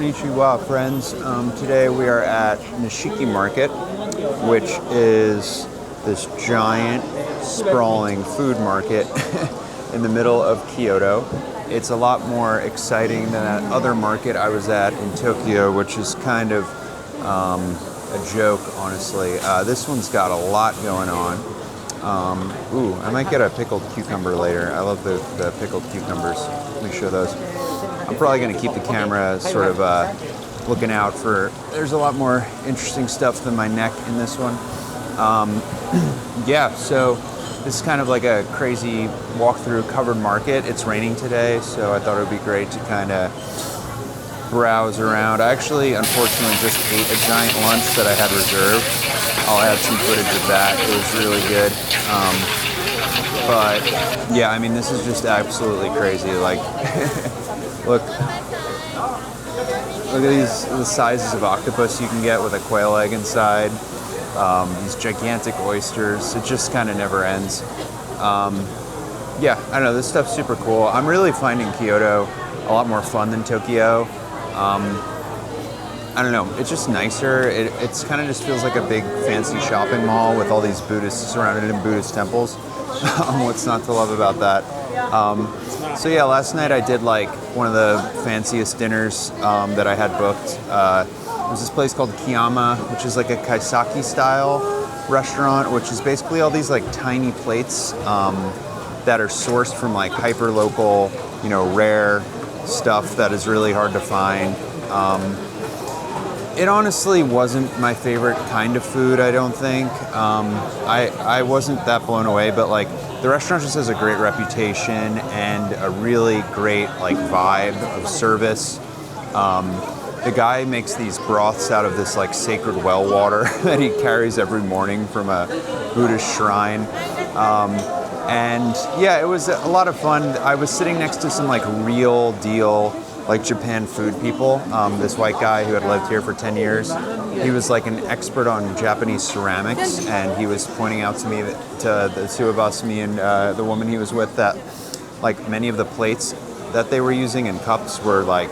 Konnichiwa, friends. Today we are at Nishiki Market, which is this giant, sprawling food market in the middle of Kyoto. It's a lot more exciting than that other market I was at in Tokyo, which is kind of a joke, honestly. This one's got a lot going on. Ooh, I might get a pickled cucumber later. I love the pickled cucumbers. Let me show those. I'm probably going to keep the camera sort of looking out for... There's a lot more interesting stuff than my neck in this one. Yeah, so this is kind of like a crazy walk-through covered market. It's raining today, so I thought it would be great to kind of browse around. I actually, unfortunately, just ate a giant lunch that I had reserved. I'll add some footage of that. It was really good. But yeah, I mean, this is just absolutely crazy. Like, look at the sizes of octopus you can get with a quail egg inside. These gigantic oysters. It just kind of never ends. Yeah, I don't know. This stuff's super cool. I'm really finding Kyoto a lot more fun than Tokyo. I don't know, it's just nicer. It's kind of just feels like a big fancy shopping mall with all these Buddhists surrounded in Buddhist temples. What's not to love about that? So yeah, last night I did like one of the fanciest dinners that I had booked. It was this place called Kiyama, which is like a kaiseki style restaurant, which is basically all these like tiny plates that are sourced from like hyper local, you know, rare stuff that is really hard to find. It honestly wasn't my favorite kind of food, I don't think. I wasn't that blown away, but like the restaurant just has a great reputation and a really great like vibe of service. The guy makes these broths out of this like sacred well water that he carries every morning from a Buddhist shrine. And yeah, it was a lot of fun. I was sitting next to some like real deal like Japan food people. This white guy who had lived here for 10 years. He was like an expert on Japanese ceramics, and he was pointing out to me, to the two of us, me and the woman he was with, that like many of the plates that they were using and cups were like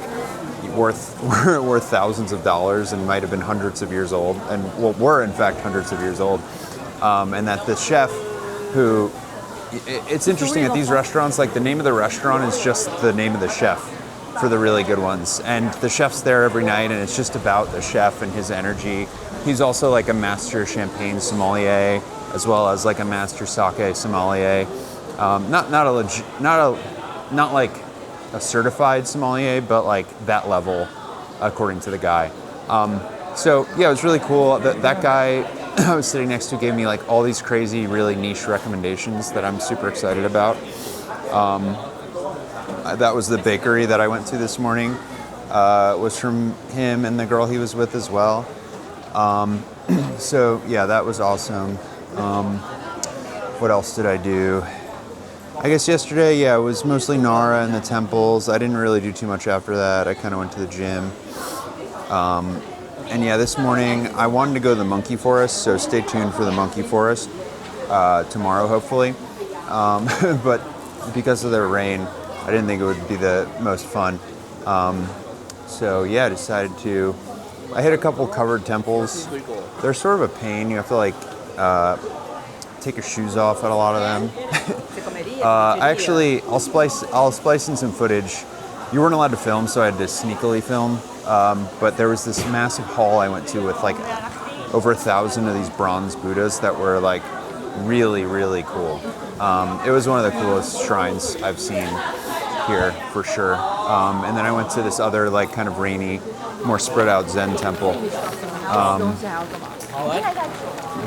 worth thousands of dollars and might have been hundreds of years old, and well, were in fact hundreds of years old. And that the chef who... It's interesting at these restaurants, like the name of the restaurant is just the name of the chef for the really good ones. And the chef's there every night, and it's just about the chef and his energy. He's also like a master champagne sommelier, as well as like a master sake sommelier. Not like a certified sommelier, but like that level, according to the guy. So yeah, it was really cool. That guy I was sitting next to gave me like all these crazy, really niche recommendations that I'm super excited about. That was the bakery that I went to this morning. Was from him and the girl he was with as well. So yeah, that was awesome. What else did I do? I guess yesterday, yeah, it was mostly Nara and the temples. I didn't really do too much after that. I kind of went to the gym. And yeah, this morning I wanted to go to the monkey forest, so stay tuned for the monkey forest tomorrow, hopefully. But because of the rain, I didn't think it would be the most fun. So yeah, I decided to... I hit a couple covered temples. They're sort of a pain. You have to like take your shoes off at a lot of them. I'll splice in some footage. You weren't allowed to film, so I had to sneakily film. But there was this massive hall I went to with like over 1,000 of these bronze Buddhas that were like really, really cool. It was one of the coolest shrines I've seen here for sure. And then I went to this other like kind of rainy, more spread out Zen temple.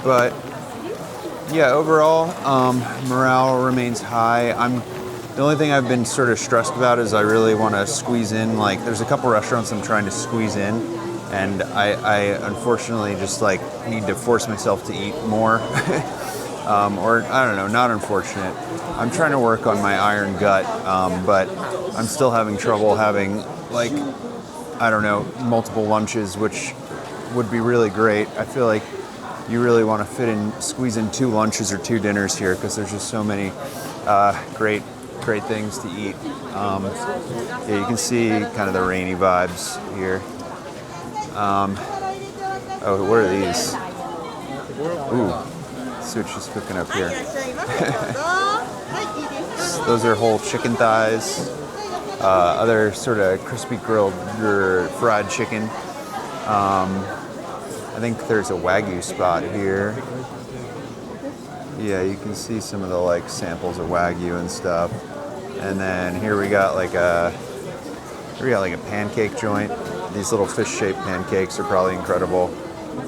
But yeah, overall, morale remains high. The only thing I've been sort of stressed about is I really want to squeeze in, like, there's a couple restaurants I'm trying to squeeze in, and I unfortunately just, like, need to force myself to eat more. Or, I don't know, not unfortunate. I'm trying to work on my iron gut, but I'm still having trouble having, like, I don't know, multiple lunches, which would be really great. I feel like you really want to squeeze in 2 lunches or 2 dinners here, because there's just so many great great things to eat. Yeah, you can see kind of the rainy vibes here. Oh, what are these? Ooh, let's see what she's cooking up here. Those are whole chicken thighs. Other sort of crispy grilled or fried chicken. I think there's a Wagyu spot here. Yeah, you can see some of the like samples of Wagyu and stuff. And then here we got like a pancake joint. These little fish-shaped pancakes are probably incredible.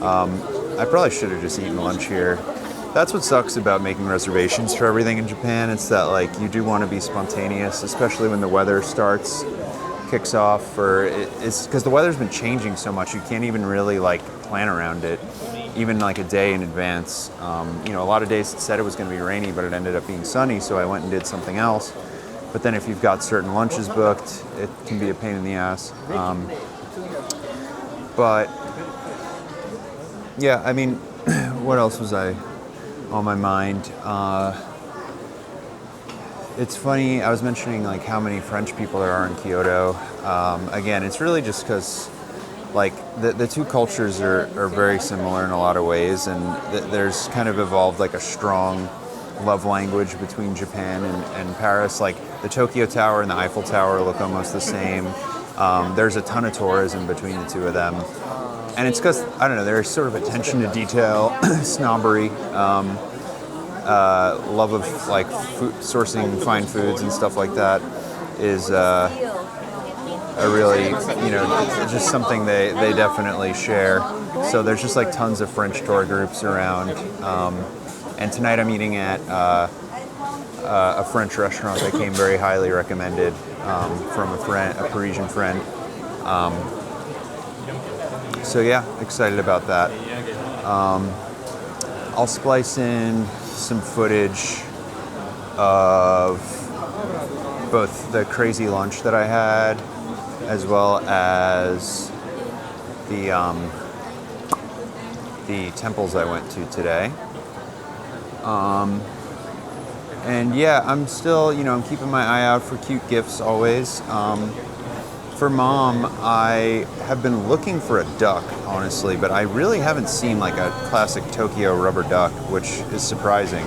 I probably should have just eaten lunch here. That's what sucks about making reservations for everything in Japan. It's that like you do want to be spontaneous, especially when the weather kicks off, or it's because the weather's been changing so much. You can't even really like plan around it, even like a day in advance. A lot of days it said it was going to be rainy, but it ended up being sunny, so I went and did something else. But then if you've got certain lunches booked, it can be a pain in the ass. But yeah, I mean, what else was on my mind? It's funny, I was mentioning like how many French people there are in Kyoto. Again, it's really just because like the two cultures are very similar in a lot of ways, and there's kind of evolved like a strong love language between Japan and Paris. Like the Tokyo Tower and the Eiffel Tower look almost the same. There's a ton of tourism between the two of them. And it's because, I don't know, there's sort of attention to detail, snobbery, love of like food, sourcing fine foods and stuff like that is a really, just something they definitely share. So there's just like tons of French tour groups around. And tonight I'm eating at a French restaurant that came very highly recommended from a Parisian friend. So yeah, excited about that. I'll splice in some footage of both the crazy lunch that I had, as well as the temples I went to today. And yeah, I'm still, I'm keeping my eye out for cute gifts always. For Mom, I have been looking for a duck, honestly, but I really haven't seen like a classic Tokyo rubber duck, which is surprising.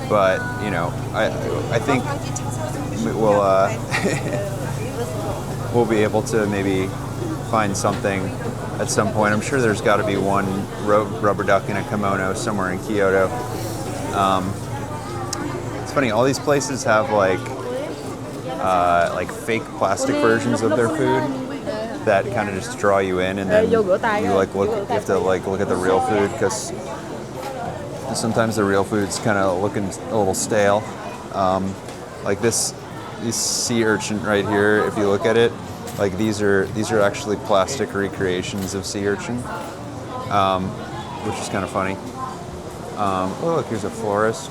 But, I think we'll be able to maybe find something at some point. I'm sure there's got to be one rubber duck in a kimono somewhere in Kyoto. It's funny, all these places have like fake plastic versions of their food that kind of just draw you in, and then you have to look at the real food, because sometimes the real food's kind of looking a little stale. Like this sea urchin right here, if you look at it, like these are actually plastic recreations of sea urchin, which is kind of funny. Oh look, here's a florist.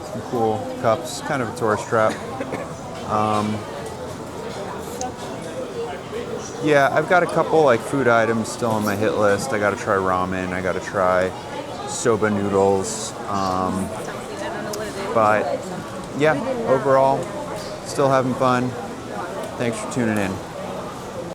Some cool cups, kind of a tourist trap. Yeah, I've got a couple like food items still on my hit list. I got to try ramen. I got to try soba noodles. But yeah, overall, still having fun. Thanks for tuning in.